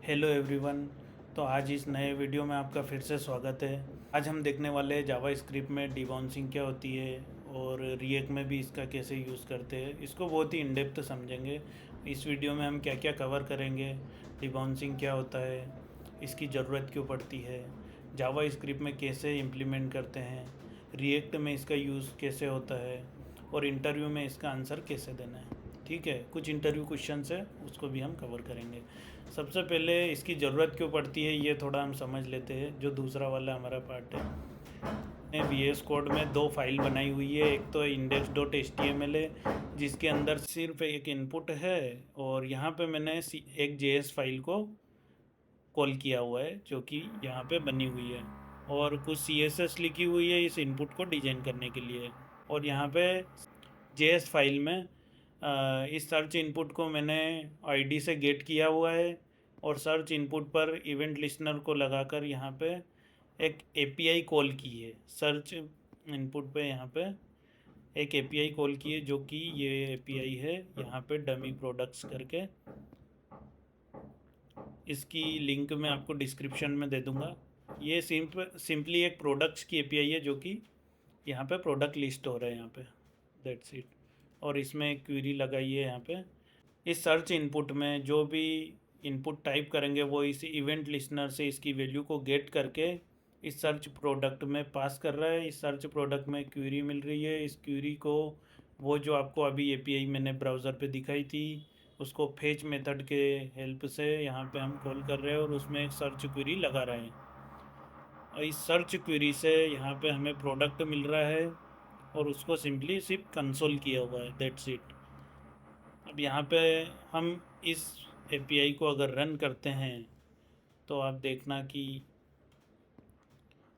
Hello everyone. तो आज इस नए वीडियो में आपका फिर से स्वागत है। आज हम देखने वाले हैं जावा स्क्रिप्ट में डिबाउंसिंग क्या होती है और रिएक्ट में भी इसका कैसे यूज़ करते हैं। इसको बहुत ही इन डेप्थ समझेंगे। इस वीडियो में हम क्या क्या कवर करेंगे, डिबाउंसिंग क्या होता है, इसकी ज़रूरत क्यों पड़ती है, जावा स्क्रिप्ट में कैसे इम्प्लीमेंट करते हैं, रिएक्ट में इसका यूज़ कैसे होता है और इंटरव्यू में इसका आंसर कैसे देना है। ठीक है, कुछ इंटरव्यू क्वेश्चंस है उसको भी हम कवर करेंगे। सबसे पहले इसकी ज़रूरत क्यों पड़ती है ये थोड़ा हम समझ लेते हैं, जो दूसरा वाला हमारा पार्ट है। मैंने VS कोड में दो फाइल बनाई हुई है। एक तो index.html है जिसके अंदर सिर्फ एक इनपुट है, और यहाँ पे मैंने एक JS फाइल को कॉल किया हुआ है जो कि यहाँ पे बनी हुई है, और कुछ CSS लिखी हुई है इस इनपुट को डिजाइन करने के लिए। और यहाँ पे JS फाइल में इस सर्च इनपुट को मैंने ID से गेट किया हुआ है, और सर्च इनपुट पर इवेंट लिस्नर को लगाकर यहाँ पे एक API कॉल की है। सर्च इनपुट पे यहाँ पे एक API कॉल की है, जो कि ये API है यहाँ पे डमी प्रोडक्ट्स करके। इसकी लिंक मैं आपको डिस्क्रिप्शन में दे दूँगा। ये सिंपली एक प्रोडक्ट्स की API है, जो कि यहाँ पे प्रोडक्ट लिस्ट हो रहे हैं यहाँ पे। That's it. और इसमें एक क्वेरी लगाई है यहाँ पे। इस सर्च इनपुट में जो भी इनपुट टाइप करेंगे वो इस इवेंट लिस्नर से इसकी वैल्यू को गेट करके इस सर्च प्रोडक्ट में पास कर रहा है। इस सर्च प्रोडक्ट में क्वेरी मिल रही है। इस क्वेरी को वो जो आपको अभी API मैंने ब्राउज़र पे दिखाई थी उसको फेच मेथड के हेल्प से यहाँ पे हम कॉल कर रहे हैं, और उसमें एक सर्च क्वेरी लगा रहे हैं। और इस सर्च क्वेरी से यहाँ पे हमें प्रोडक्ट मिल रहा है, और उसको सिंपली सिर्फ कंसोल किया हुआ है। That's it. अब यहाँ पे हम इस API को अगर रन करते हैं तो आप देखना कि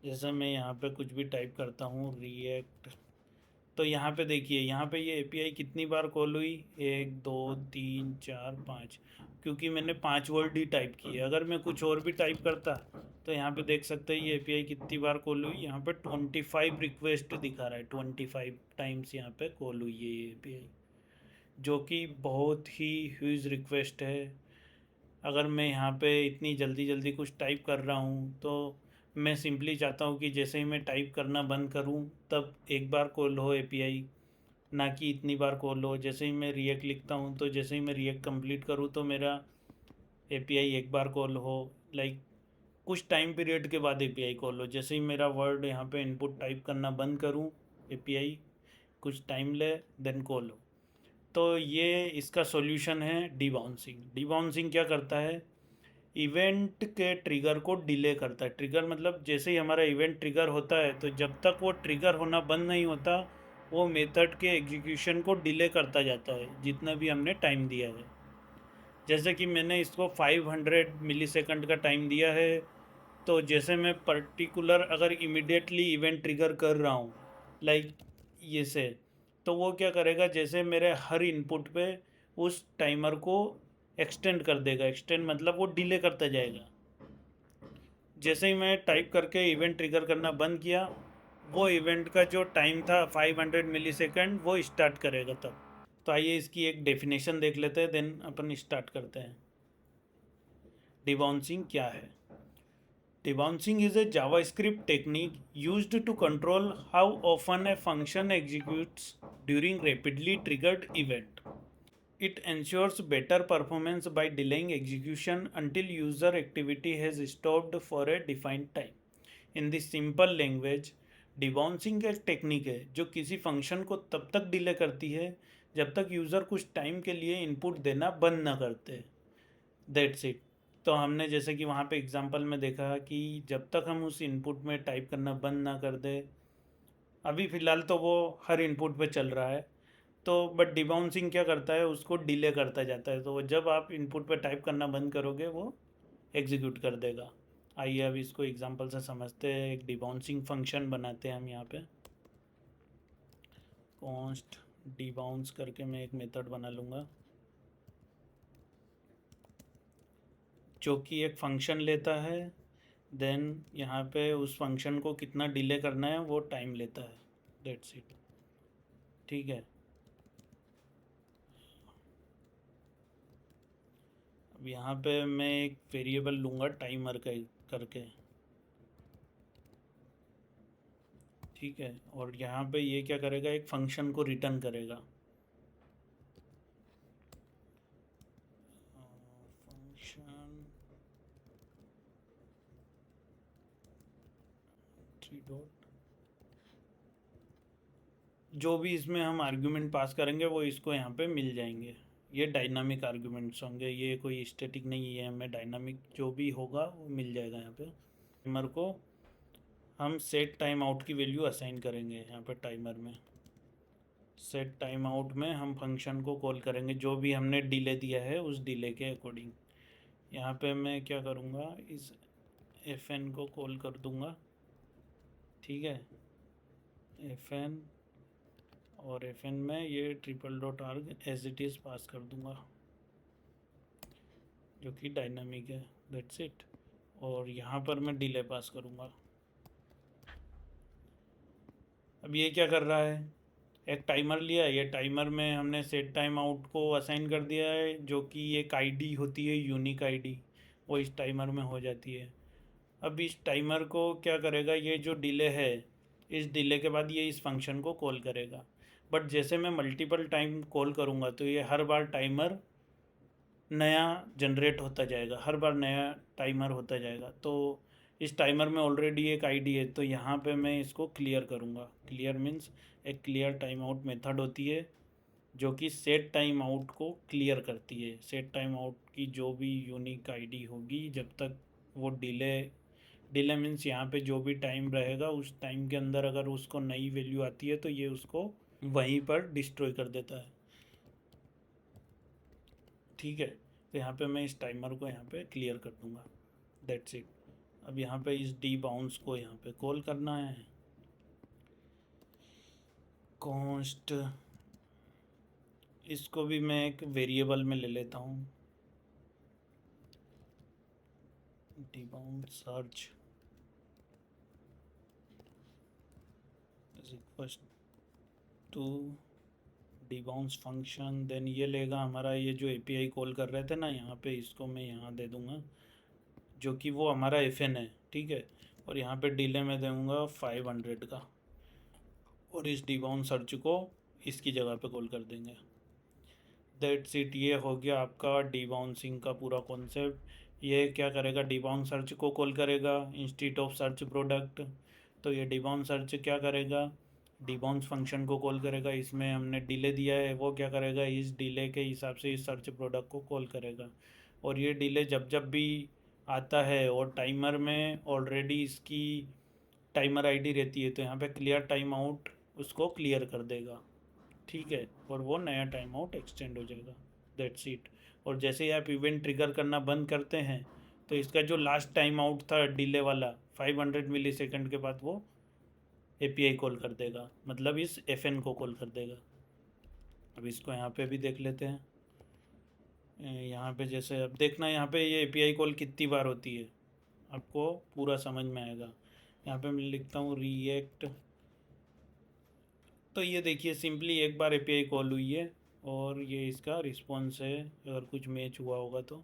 जैसे मैं यहाँ पे कुछ भी टाइप करता हूँ रिएक्ट, तो यहाँ पे देखिए यहाँ पे ये API कितनी बार कॉल हुई, 1 2 3 4 5, क्योंकि मैंने 5 वर्ड ही टाइप किए। अगर मैं कुछ और भी टाइप करता तो यहाँ पे देख सकते हैं ये API कितनी बार कॉल हुई। यहाँ पे 25 रिक्वेस्ट दिखा रहा है, 25 टाइम्स यहाँ पे कॉल हुई है ये API, जो कि बहुत ही ह्यूज रिक्वेस्ट है। अगर मैं यहाँ पे इतनी जल्दी जल्दी कुछ टाइप कर रहा हूँ तो मैं सिंपली चाहता हूँ कि जैसे ही मैं टाइप करना बंद करूँ तब एक बार कॉल हो API, ना कि इतनी बार कॉल हो। जैसे ही मैं रिएक्ट लिखता हूँ तो जैसे ही मैं रिएक्ट कंप्लीट करूँ तो मेरा API एक बार कॉल हो, लाइक कुछ टाइम पीरियड के बाद API कॉल हो। जैसे ही मेरा वर्ड यहाँ पे इनपुट टाइप करना बंद करूँ, API कुछ टाइम ले, देन कॉल हो। तो ये इसका सॉल्यूशन है डिबाउंसिंग। डिबाउंसिंग क्या करता है, इवेंट के ट्रिगर को डिले करता है। ट्रिगर मतलब जैसे ही हमारा इवेंट ट्रिगर होता है तो जब तक वो ट्रिगर होना बंद नहीं होता वो मेथड के एग्जीक्यूशन को डिले करता जाता है जितना भी हमने टाइम दिया है। जैसे कि मैंने इसको 500 मिलीसेकंड का टाइम दिया है, तो जैसे मैं पर्टिकुलर अगर इमिडिएटली इवेंट ट्रिगर कर रहा हूँ, लाइक ये से, तो वो क्या करेगा, जैसे मेरे हर इनपुट पे उस टाइमर को एक्सटेंड कर देगा। एक्सटेंड मतलब वो डिले करता जाएगा। जैसे ही मैं टाइप करके इवेंट ट्रिगर करना बंद किया, वो इवेंट का जो टाइम था 500 मिलीसेकंड वो स्टार्ट करेगा तब। तो आइए इसकी एक डेफिनेशन देख लेते हैं, देन अपन स्टार्ट करते हैं। डिबाउंसिंग क्या है? Debouncing is a JavaScript technique used to control how often a function executes during rapidly triggered event. It ensures better performance by delaying execution until user activity has stopped for a defined time. In this simple language, debouncing एक technique है जो किसी function को तब तक delay करती है जब तक यूज़र कुछ टाइम के लिए इनपुट देना बंद ना करते। That's it. तो हमने जैसे कि वहाँ पे एग्जांपल में देखा कि जब तक हम उस इनपुट में टाइप करना बंद ना कर दे, अभी फ़िलहाल तो वो हर इनपुट पे चल रहा है, तो बट डिबाउंसिंग क्या करता है, उसको डिले करता जाता है। तो वो जब आप इनपुट पे टाइप करना बंद करोगे वो एग्जीक्यूट कर देगा। आइए अब इसको एग्जांपल से समझते हैं। एक डिबाउंसिंग फंक्शन बनाते हैं हम यहाँ पे। कॉन्स्ट डिबाउंस करके मैं एक मेथड बना लूँगा जो कि एक फंक्शन लेता है, देन यहाँ पे उस फंक्शन को कितना डिले करना है वो टाइम लेता है। That's it. ठीक है। अब यहाँ पे मैं एक वेरिएबल लूँगा टाइमर का करके, ठीक है। और यहाँ पे ये क्या करेगा, एक फंक्शन को रिटर्न करेगा। फंक्शन थ्री डॉट, जो भी इसमें हम आर्ग्यूमेंट पास करेंगे वो इसको यहाँ पे मिल जाएंगे। ये डायनामिक आर्ग्यूमेंट्स होंगे, ये कोई स्टैटिक नहीं है, हमें डायनामिक जो भी होगा वो मिल जाएगा यहाँ पे। टाइमर को हम सेट टाइम आउट की वैल्यू असाइन करेंगे यहाँ पे टाइमर में। सेट टाइम आउट में हम फंक्शन को कॉल करेंगे जो भी हमने डिले दिया है उस डिले के अकॉर्डिंग। यहाँ पे मैं क्या करूँगा, इस एफ एन को कॉल कर दूँगा, ठीक है। एफ एन, और एफ एन में ये triple dot arg as it is pass कर दूँगा, जो कि डायनामिक है, दैट्स इट। और यहाँ पर मैं डिले पास करूँगा। अब ये क्या कर रहा है, एक टाइमर लिया है, ये टाइमर में हमने सेट टाइम आउट को असाइन कर दिया है, जो कि एक आईडी होती है, यूनिक आईडी, वो इस टाइमर में हो जाती है। अब इस टाइमर को क्या करेगा, ये जो डिले है, इस डिले के बाद ये इस फंक्शन को कॉल करेगा। बट जैसे मैं मल्टीपल टाइम कॉल करूँगा तो ये हर बार टाइमर नया जनरेट होता जाएगा, हर बार नया टाइमर होता जाएगा। तो इस टाइमर में ऑलरेडी एक आईडी है, तो यहाँ पे मैं इसको क्लियर करूँगा। क्लियर मीन्स एक क्लियर टाइम आउट मेथड होती है जो कि सेट टाइम आउट को क्लियर करती है। सेट टाइम आउट की जो भी यूनिक आईडी होगी, जब तक वो डिले मीन्स यहाँ पे जो भी टाइम रहेगा उस टाइम के अंदर अगर उसको नई वैल्यू आती है तो ये उसको वहीं पर डिस्ट्रॉय कर देता है, ठीक है। तो यहाँ पे मैं इस टाइमर को यहाँ पे क्लियर कर दूँगा, दैट्स इट। अब यहाँ पे इस डी बाउंस को यहाँ पे कॉल करना है, कॉन्स्ट, इसको भी मैं एक वेरिएबल में ले लेता हूँ, debounce search is equal to debounce function. Then ये लेगा हमारा ये जो एपीआई कॉल कर रहे थे ना, यहाँ पे इसको मैं यहाँ दे दूँगा, जो कि वो हमारा एफ एन है, ठीक है। और यहाँ पे डिले में दूँगा 500 का, और इस डी बाउंस सर्च को इसकी जगह पे कॉल कर देंगे, दैट्स इट। ये हो गया आपका डी बाउंसिंग का पूरा कॉन्सेप्ट। ये क्या करेगा, डी बाउंस सर्च को कॉल करेगा इंस्टीड ऑफ सर्च प्रोडक्ट। तो ये डी बाउंस सर्च क्या करेगा, डी बाउंस फंक्शन को कॉल करेगा, इसमें हमने डिले दिया है, वो क्या करेगा, इस डिले के हिसाब से इस सर्च प्रोडक्ट को कॉल करेगा। और ये डिले जब जब भी आता है और टाइमर में ऑलरेडी इसकी टाइमर आईडी रहती है, तो यहाँ पे क्लियर टाइम आउट उसको क्लियर कर देगा, ठीक है। और वो नया टाइम आउट एक्सटेंड हो जाएगा, दैट्स इट। और जैसे ही आप इवेंट ट्रिगर करना बंद करते हैं तो इसका जो लास्ट टाइम आउट था डिले वाला 500 मिली सेकेंड के बाद वो एपीआई कॉल कर देगा, मतलब इस एफएन को कॉल कर देगा। अब इसको यहाँ पे भी देख लेते हैं। यहाँ पे जैसे अब देखना, यहाँ पे ये एपीआई कॉल कितनी बार होती है आपको पूरा समझ में आएगा। यहाँ पे मैं लिखता हूँ रिएक्ट, तो ये देखिए सिंपली एक बार एपीआई कॉल हुई है और ये इसका रिस्पॉन्स है, अगर कुछ मैच हुआ होगा तो।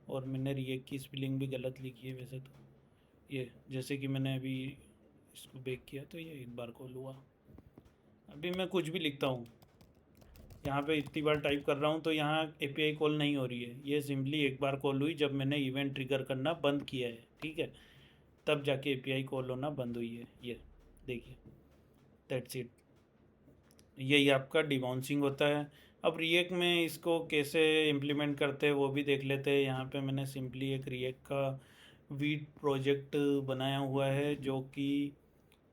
और मैंने रिएक्ट की स्पेलिंग भी गलत लिखी है वैसे तो, ये जैसे कि मैंने अभी इसको बेक किया तो ये एक बार कॉल हुआ। अभी मैं कुछ भी लिखता हूँ, यहाँ पे इतनी बार टाइप कर रहा हूँ तो यहाँ एपीआई कॉल नहीं हो रही है, ये सिंपली एक बार कॉल हुई जब मैंने इवेंट ट्रिगर करना बंद किया है, ठीक है, तब जाके एपीआई कॉल होना बंद हुई है। ये देखिए, दैट्स इट। यही आपका डिबाउंसिंग होता है। अब रिएक्ट में इसको कैसे इम्प्लीमेंट करते हैं वो भी देख लेते हैं। यहाँ पे मैंने सिंपली एक रिएक्ट का वीट प्रोजेक्ट बनाया हुआ है, जो कि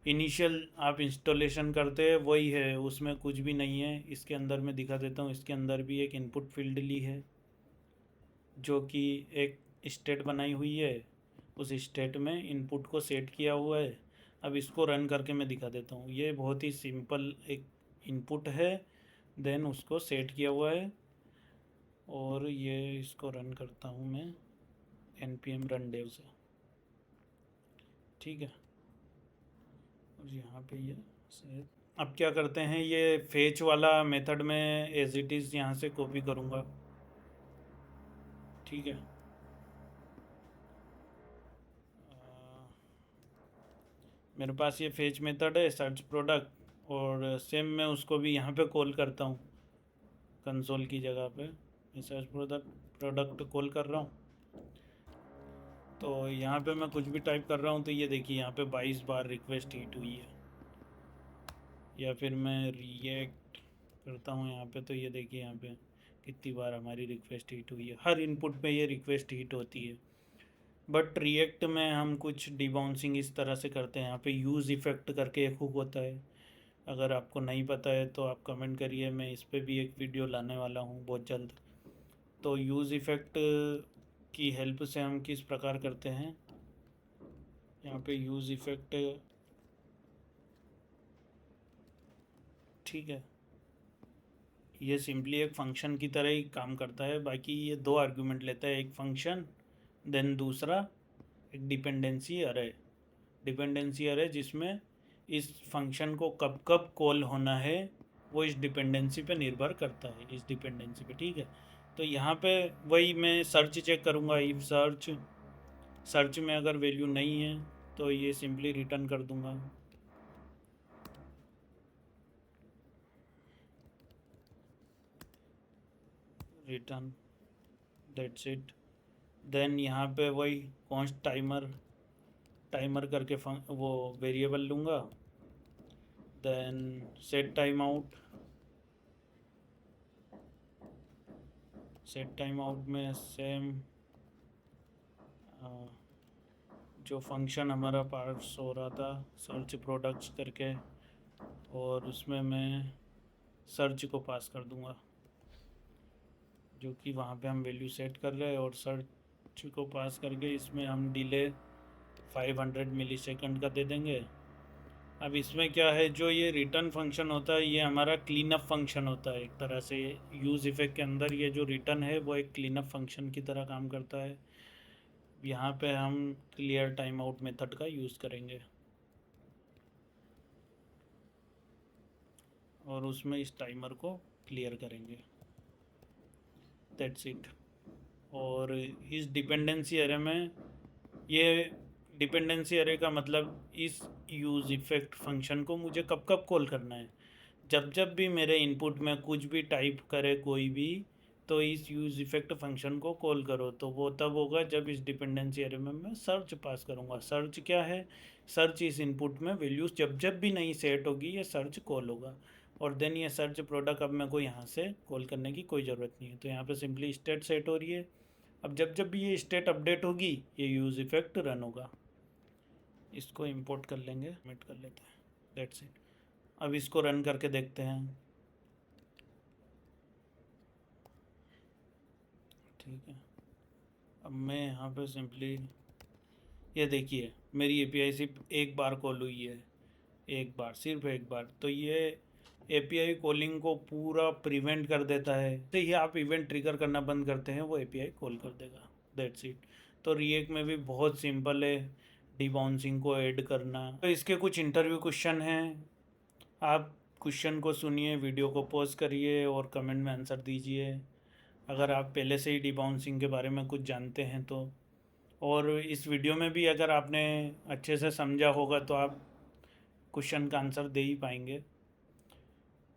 इनिशियल आप इंस्टॉलेशन करते हैं वही है, उसमें कुछ भी नहीं है। इसके अंदर मैं दिखा देता हूँ, इसके अंदर भी एक इनपुट फील्ड ली है जो कि एक स्टेट बनाई हुई है, उस स्टेट में इनपुट को सेट किया हुआ है। अब इसको रन करके मैं दिखा देता हूँ। ये बहुत ही सिंपल एक इनपुट है, देन उसको सेट किया हुआ है, और ये इसको रन करता हूँ मैं npm रन dev से, ठीक है। और यहाँ पे ये सेट, अब क्या करते हैं, ये फेच वाला मेथड में एज इट इज़ यहाँ से कॉपी करूँगा, ठीक है। मेरे पास ये फेच मेथड है सर्च प्रोडक्ट, और सेम मैं उसको भी यहाँ पे कॉल करता हूँ कंसोल की जगह पे। मैं सर्च प्रोडक्ट कॉल कर रहा हूँ, तो यहाँ पे मैं कुछ भी टाइप कर रहा हूँ तो ये देखिए यहाँ पे 22 बार रिक्वेस्ट हिट हुई है। या फिर मैं रिएक्ट करता हूँ यहाँ पे, तो ये देखिए यहाँ पे कितनी बार हमारी रिक्वेस्ट हिट हुई है। हर इनपुट पे ये रिक्वेस्ट हिट होती है। बट रिएक्ट में हम कुछ डिबाउंसिंग इस तरह से करते हैं। यहाँ पे यूज़ इफ़ेक्ट करके एक हुक होता है, अगर आपको नहीं पता है तो आप कमेंट करिए, मैं इस पे भी एक वीडियो लाने वाला हूँ बहुत जल्द। तो यूज़ इफ़ेक्ट की हेल्प से हम किस प्रकार करते हैं, यहाँ पे यूज़ इफ़ेक्ट, ठीक है, ये सिंपली एक फंक्शन की तरह ही काम करता है। बाकी ये दो आर्गुमेंट लेता है, एक फंक्शन देन दूसरा एक डिपेंडेंसी अरे। डिपेंडेंसी अरे जिसमें इस फंक्शन को कब कब कॉल होना है वो इस डिपेंडेंसी पे निर्भर करता है, इस डिपेंडेंसी पे, ठीक है। तो यहाँ पे वही मैं सर्च चेक करूँगा, इफ सर्च में अगर वैल्यू नहीं है तो ये सिंपली रिटर्न कर दूँगा। Return, that's it. देन यहाँ पे वही कॉन्स्ट टाइमर करके वो वेरिएबल लूँगा। Then set time out, set time out में सेम जो फंक्शन हमारा पार्स हो रहा था सर्च प्रोडक्ट्स करके, और उसमें मैं सर्च को पास कर दूंगा, जो कि वहाँ पे हम वैल्यू सेट कर रहे हैं। और सर्च को पास करके इसमें हम डिले 500 मिलीसेकंड का दे देंगे। अब इसमें क्या है, जो ये रिटर्न फंक्शन होता है ये हमारा क्लीन अप फंक्शन होता है एक तरह से। यूज़ इफ़ेक्ट के अंदर ये जो रिटर्न है वो एक क्लीन अप फंक्शन की तरह काम करता है। यहाँ पे हम क्लियर टाइम आउट मेथड का यूज़ करेंगे और उसमें इस टाइमर को क्लियर करेंगे, दैट्स इट। और इस डिपेंडेंसी एरे में, ये डिपेंडेंसी एरे का मतलब इस यूज़ इफ़ेक्ट फंक्शन को मुझे कब कब कॉल करना है। जब जब भी मेरे इनपुट में कुछ भी टाइप करे कोई भी, तो इस यूज़ इफ़ेक्ट फंक्शन को कॉल करो। तो वो तब होगा जब इस डिपेंडेंसी एरे में मैं सर्च पास करूँगा। सर्च क्या है, सर्च इस इनपुट में वैल्यूज़ जब जब भी नहीं सेट होगी ये सर्च कॉल होगा। और देन ये सर्च प्रोडक्ट अब मेरे को यहाँ से कॉल करने की कोई ज़रूरत नहीं है, तो यहाँ पे सिंपली स्टेट सेट हो रही है। अब जब जब भी ये स्टेट अपडेट होगी ये यूज़ इफ़ेक्ट रन होगा। इसको इंपोर्ट कर लेंगे, सबमिट कर लेते हैं, दैट्स इट। अब इसको रन करके देखते हैं, ठीक है। अब मैं यहाँ पे सिंपली ये देखिए मेरी एपीआई सिर्फ एक बार कॉल हुई है, एक बार, सिर्फ एक बार। तो ये एपीआई कॉलिंग को पूरा प्रिवेंट कर देता है। तो ये आप इवेंट ट्रिगर करना बंद करते हैं वो एपीआई कॉल कर देगा, दैट्स इट। तो रिएक्ट में भी बहुत सिंपल है डिबाउंसिंग को ऐड करना। तो इसके कुछ इंटरव्यू क्वेश्चन हैं, आप क्वेश्चन को सुनिए, वीडियो को पॉज करिए और कमेंट में आंसर दीजिए अगर आप पहले से ही डिबाउंसिंग के बारे में कुछ जानते हैं तो। और इस वीडियो में भी अगर आपने अच्छे से समझा होगा तो आप क्वेश्चन का आंसर दे ही पाएंगे।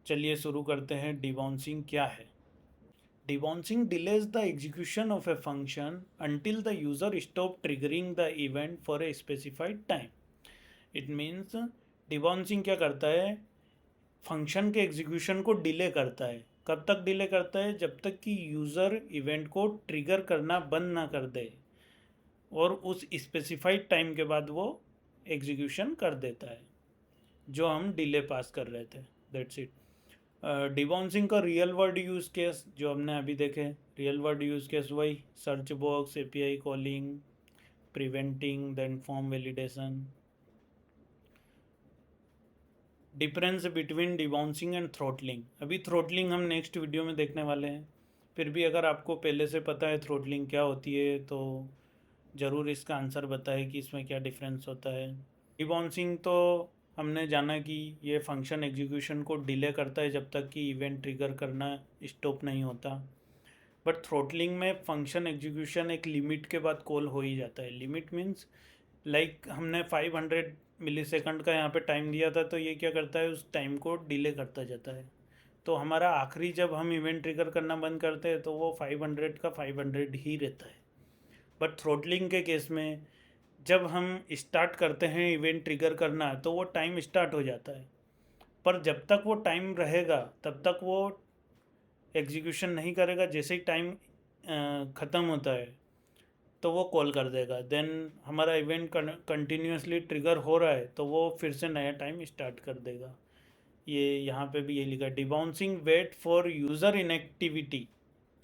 चलिए शुरू करते हैं। डिबाउंसिंग क्या है? Debouncing delays the execution of a function until the user stop triggering the event for a specified time. It means डिबाउंसिंग क्या करता है, फंक्शन के एग्जीक्यूशन को डिले करता है। कब तक डिले करता है? जब तक कि यूज़र इवेंट को ट्रिगर करना बंद ना कर दे, और उस स्पेसिफाइड टाइम के बाद वो एग्जीक्यूशन कर देता है जो हम डिले पास कर रहे थे, दैट्स इट। डिबाउंसिंग का रियल वर्ल्ड यूज़ केस जो हमने अभी देखे, रियल वर्ल्ड यूज़ केस वही search box, API calling, preventing, then form validation. Difference between debouncing and throttling, अभी थ्रोटलिंग हम नेक्स्ट वीडियो में देखने वाले हैं। फिर भी अगर आपको पहले से पता है थ्रोटलिंग क्या होती है तो ज़रूर इसका आंसर बताएं कि इसमें क्या डिफरेंस होता है। डिबाउंसिंग तो हमने जाना कि ये फंक्शन एग्जीक्यूशन को डिले करता है जब तक कि इवेंट ट्रिगर करना स्टॉप नहीं होता। बट थ्रोटलिंग में फंक्शन एग्जीक्यूशन एक लिमिट के बाद कॉल हो ही जाता है। लिमिट मीन्स लाइक हमने 500 मिलीसेकंड का यहाँ पे टाइम दिया था, तो ये क्या करता है, उस टाइम को डिले करता जाता है। तो हमारा आखिरी जब हम इवेंट ट्रिगर करना बंद करते हैं तो वो 500 का 500 ही रहता है। बट थ्रोटलिंग के केस में जब हम स्टार्ट करते हैं इवेंट ट्रिगर करना, तो वो टाइम स्टार्ट हो जाता है, पर जब तक वो टाइम रहेगा तब तक वो एग्जीक्यूशन नहीं करेगा। जैसे ही टाइम ख़त्म होता है तो वो कॉल कर देगा। देन हमारा इवेंट कंटिन्यूसली ट्रिगर हो रहा है तो वो फिर से नया टाइम स्टार्ट कर देगा। ये यहाँ पे भी ये लिखा है, debouncing wait for user inactivity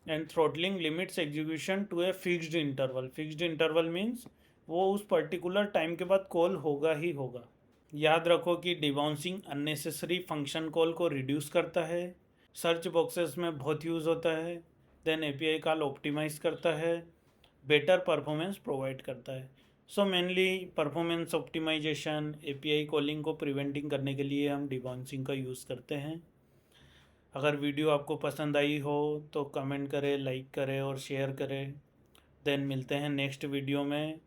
and throttling limits execution to a fixed interval. Fixed interval means वो उस पर्टिकुलर टाइम के बाद कॉल होगा ही होगा। याद रखो कि डिबाउंसिंग अननेसेसरी फंक्शन कॉल को रिड्यूस करता है, सर्च बॉक्सेस में बहुत यूज़ होता है, देन एपीआई कॉल ऑप्टिमाइज़ करता है, बेटर परफॉर्मेंस प्रोवाइड करता है। So mainly performance optimisation, API calling को प्रिवेंटिंग करने के लिए हम डिबाउंसिंग का यूज़ करते हैं। अगर वीडियो आपको पसंद आई हो तो कमेंट करें, लाइक करें और शेयर करें। देन मिलते हैं नेक्स्ट वीडियो में।